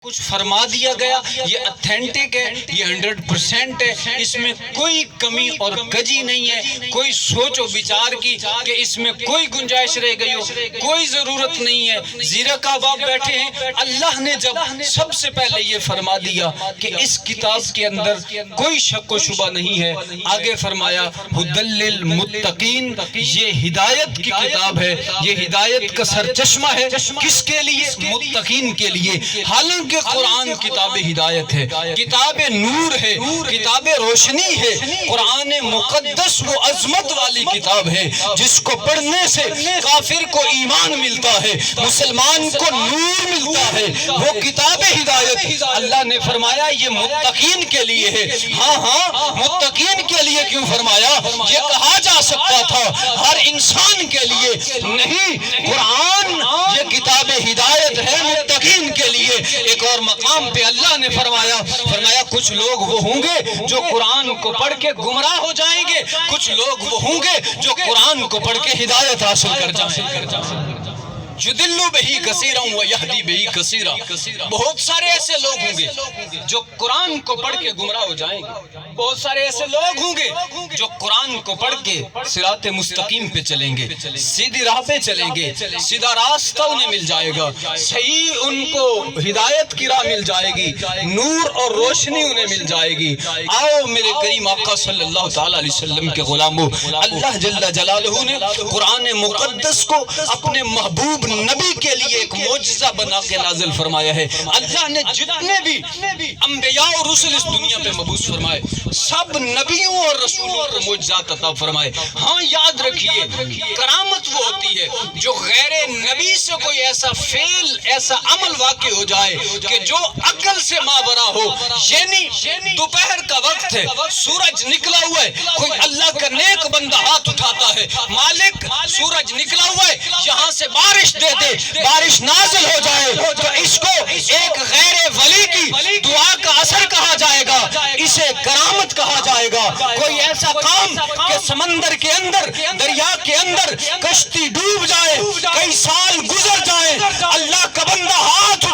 کچھ فرما دیا گیا، یہ اتھینٹک ہے، یہ 100% ہے، اس میں کوئی کمی اور کجی نہیں ہے، کوئی سوچ و بچار کی کہ اس میں کوئی گنجائش رہ گئی ہو، کوئی ضرورت نہیں ہے۔ زیرک آپ بیٹھے ہیں، اللہ نے جب سب سے پہلے یہ فرما دیا کہ اس کتاب کے اندر کوئی شک و شبہ نہیں ہے، آگے فرمایا ھدی للمتقین، یہ ہدایت کی کتاب ہے، یہ ہدایت کا سرچشمہ ہے، کس کے لیے؟ متقین کے لیے۔ حالانکہ کہ قرآن کتاب ہدایت ہے، کتاب نور ہے، کتاب روشنی ہے، قرآن مقدس وہ عظمت والی کتاب ہے جس کو پڑھنے سے کافر کو ایمان ملتا ہے، مسلمان کو نور ملتا ہے، وہ کتاب ہدایت۔ اللہ نے فرمایا یہ متقین کے لیے ہے۔ ہاں متقین کے لیے کیوں فرمایا؟ یہ کہا جا سکتا تھا ہر انسان کے لیے، نہیں، قرآن یہ کتاب ہدایت ہے متقین کے لیے۔ ایک اور مقام پہ اللہ نے فرمایا کچھ لوگ وہ ہوں گے جو قرآن کو پڑھ کے گمراہ ہو جائیں گے، کچھ لوگ وہ ہوں گے جو قرآن کو پڑھ کے ہدایت حاصل کر جائیں گے۔ یضل بہ کثیرا ویہدی بہ کثیرا، بہت سارے ایسے لوگ ہوں گے جو قرآن کو پڑھ کے گمراہ ہو جائیں گے، بہت سارے ایسے لوگ ہوں گے جو قرآن کو پڑھ کے صراط مستقیم پہ چلیں گے، سیدھی راہ پہ چلیں گے، سیدھا راستہ انہیں مل جائے گا، صحیح ان کو ہدایت کی راہ مل جائے گی، نور اور روشنی انہیں مل جائے گی۔ آؤ میرے کریم آقا صلی اللہ تعالی علیہ وسلم کے غلاموں، اللہ جل جلالہ نے قرآن مقدس کو اپنے محبوب نبی کے لیے ایک معجزہ بنا کے نازل فرمایا ہے۔ اللہ نے جتنے بھی انبیاء اور رسل اس دنیا پہ مبعوث فرمائے، سب نبیوں اور رسولوں کو معجزات عطا فرمائے۔ ہاں یاد رکھیے، کرامت وہ ہوتی ہے جو غیر نبی سے کوئی ایسا فعل، ایسا عمل واقع ہو جائے کہ جو عقل سے ماورا ہو۔ یعنی دوپہر کا وقت ہے، سورج نکلا ہوا ہے، کوئی اللہ کا نیک بندہ ہاتھ اٹھاتا ہے، مالک سورج نکلا ہوا ہے، یہاں سے بارش دے دے، بارش نازل ہو جائے، تو اس کو ایک غیر ولی کی دعا کا اثر کہا جائے گا، اسے کرامت کہا جائے گا۔ کوئی ایسا کام کہ سمندر کے اندر، دریا کے اندر کشتی ڈوب جائے، کئی سال گزر جائیں، اللہ کا بندہ ہاتھ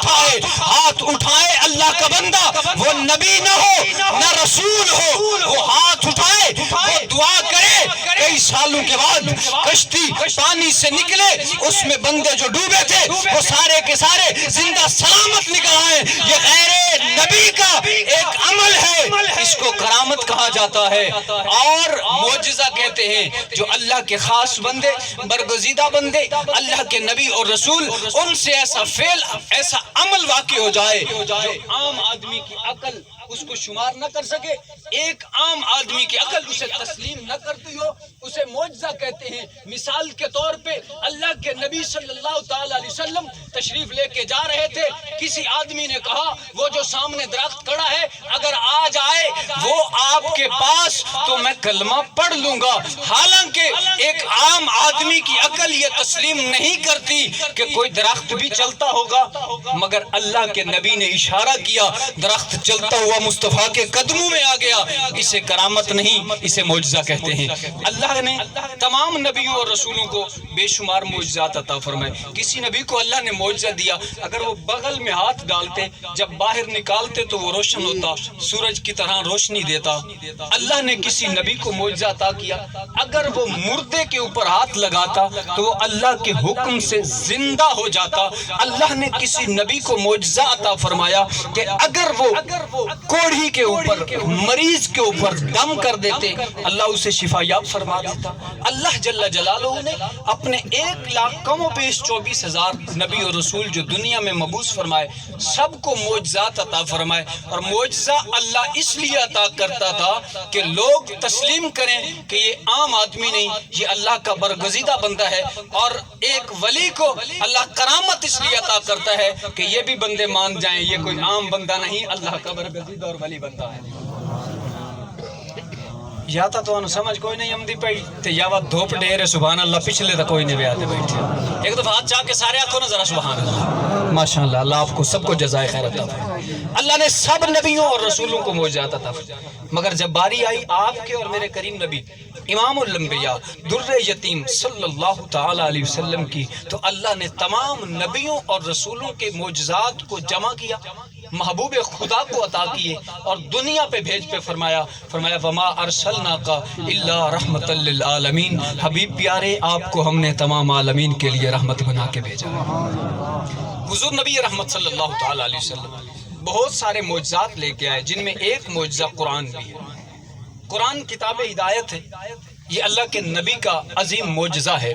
اٹھائے، اللہ کا بندہ، وہ نبی نہ ہو نہ رسول ہو، وہ ہاتھ اٹھائے، وہ دعا کرے، کئی سالوں کے بعد کشتی پانی سے نکلے، اس میں بندے جو ڈوبے تھے وہ سارے کے سارے زندہ سلامت نکل آئے۔ یہ غیر نبی کا ایک عمل ہے، اس کو کرامت کہا جاتا ہے، اور معجزہ کہتے ہیں جو اللہ کے خاص بندے، برگزیدہ بندے، اللہ کے نبی اور رسول، ان سے ایسا فعل، ایسا عمل واقع ہو جائے جو عام آدمی کی عقل اس کو شمار نہ کر سکے، ایک عام آدمی کی عقل اسے تسلیم نہ کرتی ہو، اسے معجزہ کہتے ہیں۔ مثال کے طور پہ اللہ کے نبی صلی اللہ تعالی علیہ وسلم تشریف لے کے جا رہے تھے، کسی آدمی نے کہا وہ جو سامنے درخت کھڑا ہے اگر آ جائے وہ آپ کے پاس تو میں کلمہ پڑھ لوں گا۔ حالانکہ ایک عام آدمی کی عقل یہ تسلیم نہیں کرتی کہ کوئی درخت بھی چلتا ہوگا، مگر اللہ کے نبی نے اشارہ کیا، درخت چلتا ہوا مصطفیٰ کے قدموں میں آ گیا۔ اسے کرامت نہیں، اسے معجزہ کہتے ہیں۔ اللہ نے تمام نبیوں اور رسولوں کو بے شمار معجزات عطا فرمائے۔ کسی نبی کو اللہ نے معجزہ دیا، اگر وہ بغل میں ہاتھ ڈالتے، جب باہر نکالتے تو وہ روشن ہوتا، سورج کی طرح روشنی دیتا۔ اللہ نے کسی نبی کو معجزہ عطا کیا، اگر وہ مردے کے اوپر ہاتھ لگاتا تو وہ اللہ کے حکم سے زندہ ہو جاتا۔ اللہ نے کسی نبی کو معجزہ عطا فرمایا کہ اگر وہ کوڑھی کے اوپر، مریض کے اوپر دم کر دیتے، اللہ اسے شفا یاب فرما دیتا۔ اللہ جل جلالہ نے اپنے 1,24,000 نبی اور رسول جو دنیا میں مبعوث فرمائے، سب کو معجزات عطا فرمائے، اور معجزہ اللہ اس لیے عطا کرتا تھا کہ لوگ تسلیم کریں کہ یہ عام آدمی نہیں، یہ اللہ کا برگزیدہ بندہ ہے۔ اور ایک ولی کو اللہ کرامت اس لیے عطا کرتا ہے کہ یہ بھی بندے مان جائیں یہ کوئی عام بندہ نہیں، اللہ کا برگزیدہ اور ولی بندہ ہے۔ یا تو سمجھ کوئی نہیں آمدی پئی تے یا وہ دھوپ ڈیرے سبحان اللہ، پچھلے تو کوئی نہیں بیاتے بیٹھے۔ ایک دفعہ ہاتھ چاہ کے سارے آنکھوں نا ذرا سبحان اللہ، ماشاءاللہ، اللہ آپ کو سب کو جزائے خیر عطا فرمائے۔ اللہ نے سب نبیوں اور رسولوں کو معجزات عطا فرمائے، مگر جب باری آئی آپ کے اور میرے کریم نبی امام الانبیاء در یتیم صلی اللہ تعالی علیہ وسلم کی، تو اللہ نے تمام نبیوں اور رسولوں کے معجزات کو جمع کیا، محبوب خدا کو عطا کیے اور دنیا پہ بھیج پہ فرمایا وما ارسلناک الا رحمت للعالمین، حبیب پیارے آپ کو ہم نے تمام عالمین کے لیے رحمت بنا کے بھیجا۔ حضور نبی رحمت صلی اللہ تعالی علیہ وسلم بہت سارے معجزات لے کے آئے، جن میں ایک معجزہ قرآن بھی ہے۔ قرآن کتاب ہدایت ہے، یہ اللہ کے نبی کا عظیم معجزہ ہے،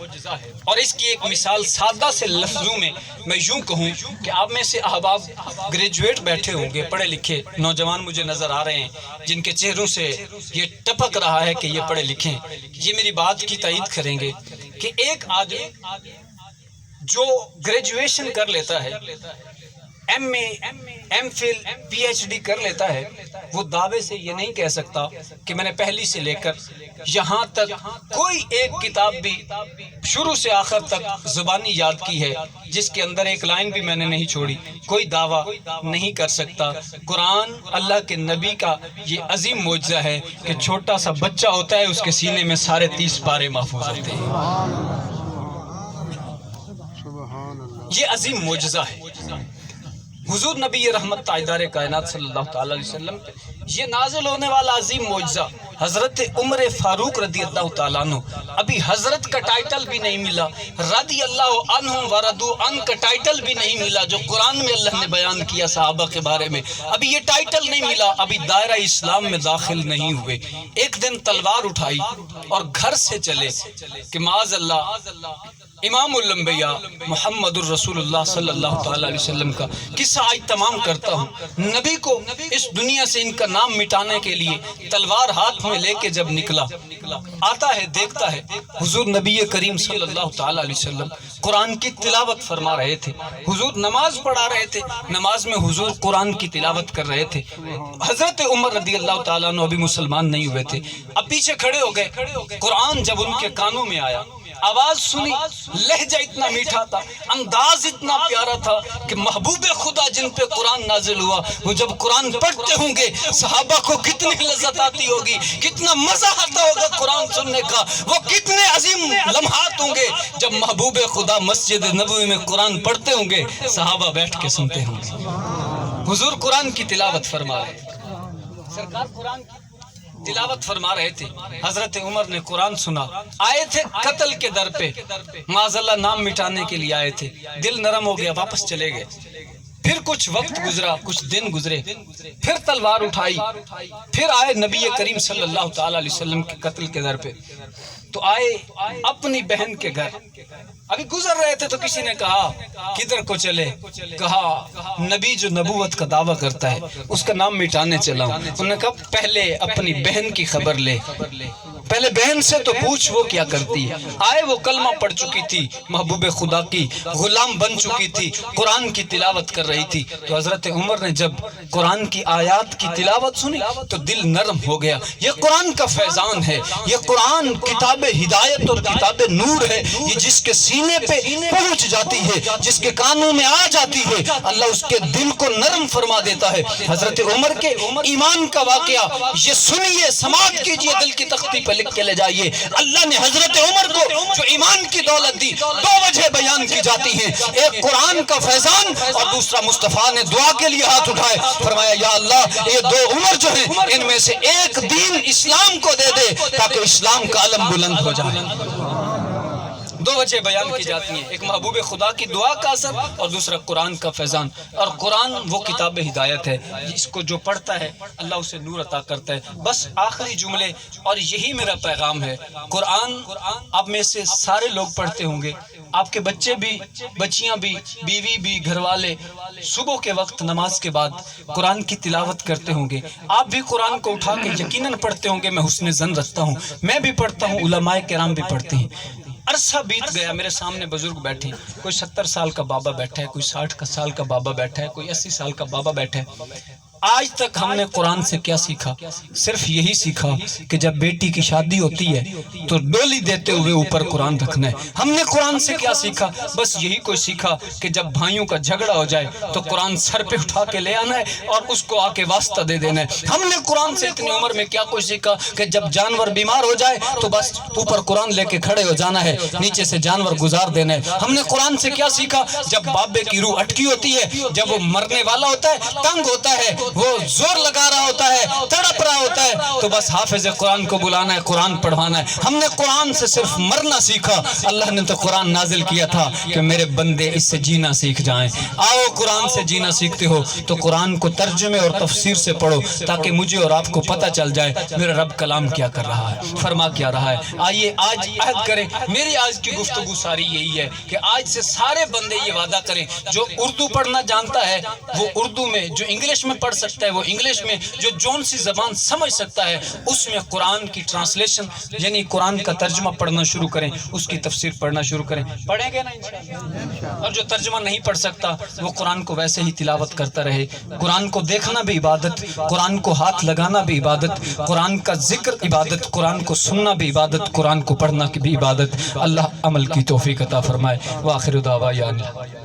اور اس کی ایک مثال سادہ سے لفظوں میں یوں کہوں کہ آپ میں سے احباب گریجویٹ بیٹھے ہوں گے، پڑھے لکھے نوجوان مجھے نظر آ رہے ہیں جن کے چہروں سے یہ ٹپک رہا ہے کہ یہ پڑھے لکھے ہیں، یہ میری بات کی تائید کریں گے کہ ایک آدمی جو گریجویشن کر لیتا ہے، M A, M Phil, P H D کر لیتا ہے، وہ دعوے سے یہ نہیں کہہ سکتا کہ میں نے پہلی سے لے کر یہاں تک کوئی ایک کتاب بھی شروع سے آخر تک زبانی یاد کی ہے جس کے اندر ایک لائن بھی میں نے نہیں چھوڑی، کوئی دعویٰ نہیں کر سکتا۔ قرآن اللہ کے نبی کا یہ عظیم معجزہ ہے کہ چھوٹا سا بچہ ہوتا ہے، اس کے سینے میں سارے 30 پارے محفوظ ہوتے ہیں۔ یہ عظیم معجزہ ہے۔ حضور نبی رحمت تاجدار کائنات صلی اللہ تعالی علیہ وسلم پہ یہ نازل ہونے والا عظیم معجزہ حضرت عمر فاروق رضی اللہ تعالیٰ عنہ، ابھی حضرت کا ٹائٹل بھی نہیں ملا، رضی اللہ عنہم ورضوا عنہ کا ٹائٹل بھی نہیں ملا جو قرآن میں اللہ نے بیان کیا صحابہ کے بارے میں، ابھی یہ ٹائٹل نہیں ملا، ابھی دائرہ اسلام میں داخل نہیں ہوئے، ایک دن تلوار اٹھائی اور گھر سے چلے کہ معاذ اللہ امام الانبیاء محمد الرسول اللہ صلی اللہ تعالی علیہ وسلم کا قصہ آج تمام کرتا ہوں۔ نبی کو اس دنیا سے ان کا نام مٹانے کے لیے تلوار ہاتھ میں لے کے جب نکلا، آتا ہے دیکھتا ہے حضور نبی کریم صلی اللہ تعالی علیہ وسلم قرآن کی تلاوت فرما رہے تھے، حضور نماز پڑھا رہے تھے، نماز میں حضور قرآن کی تلاوت کر رہے تھے۔ حضرت عمر رضی اللہ تعالیٰ عنہ ابھی مسلمان نہیں ہوئے تھے، اب پیچھے کھڑے ہو گئے، قرآن جب ان کے کانوں میں آیا، آواز سنی، لہجہ اتنا میٹھا تھا، انداز اتنا پیارا تھا کہ محبوب خدا جن پہ قرآن نازل ہوا وہ جب قرآن پڑھتے ہوں گے صحابہ کو کتنی لذت آتی ہوگی، کتنا مزہ آتا ہوگا قرآن سننے کا، وہ کتنے عظیم لمحات ہوں گے جب محبوب خدا مسجد نبوی میں قرآن پڑھتے ہوں گے، صحابہ بیٹھ کے سنتے ہوں گے۔ حضور قرآن کی تلاوت فرما رہے تھے، سرکار قرآن کی تلاوت فرما رہے تھے، حضرت عمر نے قرآن سنا، آئے تھے قتل کے در پہ، معاذ اللہ نام مٹانے کے لیے آئے تھے، دل نرم ہو گیا، واپس چلے گئے۔ پھر کچھ وقت گزرا، کچھ دن گزرے، پھر تلوار اٹھائی، پھر آئے نبی کریم صلی اللہ تعالی علیہ وسلم کے قتل کے در پہ، تو آئے اپنی بہن کے گھر، ابھی گزر رہے تھے تو کسی نے کہا کدھر کو چلے، کہا نبی جو نبوت کا دعویٰ کرتا ہے اس کا نام مٹانے چلا ہوں۔ انہوں نے کہا پہلے اپنی بہن کی خبر لے، پہلے بہن سے تو پوچھ وہ کیا کرتی ہے۔ آئے وہ کلمہ پڑھ چکی تھی، محبوب خدا کی غلام بن چکی تھی، قرآن کی تلاوت کر رہی تھی، تو حضرت عمر نے جب قرآن کی آیات کی تلاوت سنی تو دل نرم ہو گیا۔ یہ قرآن کا فیضان ہے، یہ قرآن کتاب ہدایت اور کتاب نور ہے، یہ جس کے سینے پہ پہنچ جاتی ہے، جس کے کانوں میں آ جاتی ہے، اللہ اس کے دل کو نرم فرما دیتا ہے۔ حضرت عمر کے ایمان کا واقعہ یہ سنیے، سماعت کیجئے، دل کی تختی پہ لکھ کے لے جائیے۔ اللہ نے حضرت عمر کو جو ایمان کی دولت دی، دو وجہ بیان کی جاتی ہیں، ایک قرآن کا فیضان اور دوسرا مصطفیٰ نے دعا کے لیے ہاتھ اٹھائے، فرمایا یا اللہ یہ دو عمر جو ہیں ان میں سے ایک دین اسلام کو دے دے تاکہ اسلام کا علم بلند ہو جائے۔ دو وجہ بیان کی جاتی ہیں، ایک محبوب خدا کی دعا کا اثر اور دوسرا قرآن کا فیضان، اور قرآن وہ کتاب ہدایت ہے، اس کو جو پڑھتا ہے اللہ اسے نور عطا کرتا ہے۔ بس آخری جملے اور یہی میرا پیغام ہے، قرآن آپ میں سے سارے لوگ پڑھتے ہوں گے، آپ کے بچے بھی، بچیاں بھی، بیوی بھی، گھر والے صبح کے وقت نماز کے بعد قرآن کی تلاوت کرتے ہوں گے، آپ بھی قرآن کو اٹھا کے یقیناً پڑھتے ہوں گے، میں حسن ظن رکھتا ہوں، میں بھی پڑھتا ہوں، علماء کرام بھی پڑھتے ہیں۔ عرصہ بیت گیا، میرے سامنے بزرگ بیٹھے، کوئی 70 سال کا بابا بیٹھا ہے، کوئی 60 سال کا بابا بیٹھا ہے، کوئی 80 سال کا بابا بیٹھا ہے، آج تک ہم نے قرآن سے کیا سیکھا؟ صرف یہی سیکھا کہ جب بیٹی کی شادی ہوتی ہے تو ڈولی دیتے ہوئے اوپر قرآن رکھنا ہے۔ ہم نے قرآن سے کیا سیکھا؟ بس یہی کوئی سیکھا کہ جب بھائیوں کا جھگڑا ہو جائے تو قرآن سر پہ اٹھا کے لے آنا ہے اور اس کو آ کے واسطہ دے دینا ہے۔ ہم نے قرآن سے اتنی عمر میں کیا کوئی سیکھا کہ جب جانور بیمار ہو جائے تو بس اوپر قرآن لے کے کھڑے ہو جانا ہے، نیچے سے جانور گزار دینا ہے۔ ہم نے قرآن سے کیا سیکھا؟ جب بابے کی روح اٹکی ہوتی ہے، جب وہ مرنے والا ہوتا ہے، تنگ ہوتا ہے، وہ زور لگا رہا ہوتا ہے، تڑپ رہا ہوتا ہے، تو بس حافظ قرآن کو بلانا ہے، قرآن پڑھوانا ہے۔ ہم نے قرآن سے صرف مرنا سیکھا۔ اللہ نے تو قرآن نازل کیا تھا کہ میرے بندے اس سے جینا سیکھ جائیں۔ آؤ قرآن سے جینا سیکھتے ہو تو قرآن کو ترجمے اور تفسیر سے پڑھو تاکہ مجھے اور آپ کو پتہ چل جائے میرا رب کلام کیا کر رہا ہے، فرما کیا رہا ہے۔ آئیے آج عہد کریں، میری آج کی گفتگو ساری یہی ہے کہ آج سے سارے بندے یہ وعدہ کریں، جو اردو پڑھنا جانتا ہے وہ اردو میں، جو انگلش میں پڑھ سکتا ہے وہ انگلش میں، جو جون سی زبان سمجھ سکتا ہے اس میں قرآن کی ٹرانسلیشن یعنی قرآن کا ترجمہ پڑھنا شروع کریں، اس کی تفسیر پڑھنا شروع کریں۔ پڑھیں گے نا انشاءاللہ؟ اور جو ترجمہ نہیں پڑھ سکتا وہ قرآن کو ویسے ہی تلاوت کرتا رہے۔ قرآن کو دیکھنا بھی عبادت، قرآن کو ہاتھ لگانا بھی عبادت، قرآن کا ذکر عبادت، قرآن کو سننا بھی عبادت، قرآن کو پڑھنا بھی عبادت۔ اللہ عمل کی توفیق عطا فرمائے۔ وآخر دعوانا